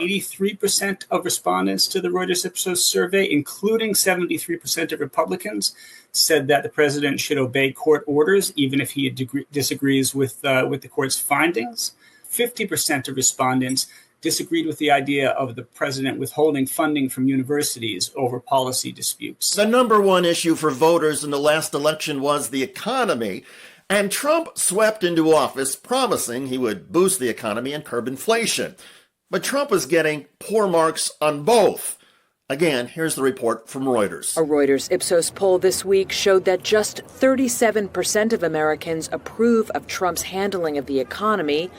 83% of respondents to the Reuters Ipsos survey, including 73% of Republicans, said that the president should obey court orders, even if he disagrees with the court's findings. 50% of respondents disagreed with the idea of the president withholding funding from universities over policy disputes. The number one issue for voters in the last election was the economy, and Trump swept into office promising he would boost the economy and curb inflation. But Trump is getting poor marks on both. Again, here's the report from Reuters. A Reuters Ipsos poll this week showed that just 37% of Americans approve of Trump's handling of the economy,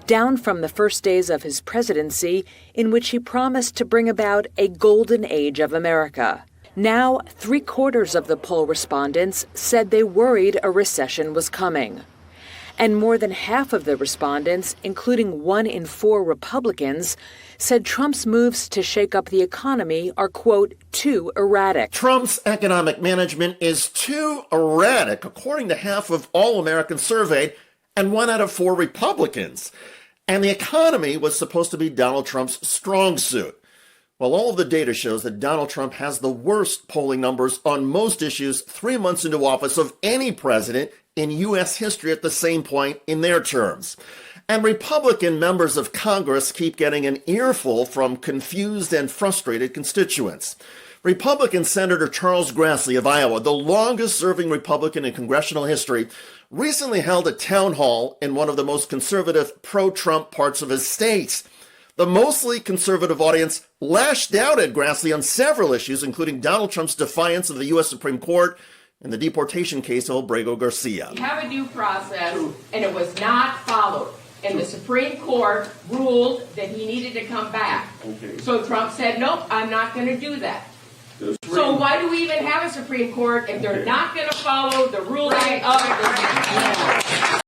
down from the first days of his presidency, in which he promised to bring about a golden age of America. Now, 3/4 of the poll respondents said they worried a recession was coming. And more than half of the respondents, including 1 in 4 Republicans, said Trump's moves to shake up the economy are, quote, too erratic. Trump's economic management is too erratic, according to half of all Americans surveyed, and 1 out of 4 Republicans. And the economy was supposed to be Donald Trump's strong suit. Well, all of the data shows that Donald Trump has the worst polling numbers on most issues 3 months into office of any president in U.S. history at the same point in their terms. And Republican members of Congress keep getting an earful from confused and frustrated constituents. Republican Senator Charles Grassley of Iowa, the longest-serving Republican in congressional history, recently held a town hall in one of the most conservative pro-Trump parts of his state. The mostly conservative audience lashed out at Grassley on several issues, including Donald Trump's defiance of the U.S. Supreme Court and the deportation case of Obrego Garcia. We have a due process, and it was not followed. And the Supreme Court ruled that he needed to come back. Okay. So Trump said, nope, I'm not going to do that. So why do we even have a Supreme Court if they're not going to follow the ruling of the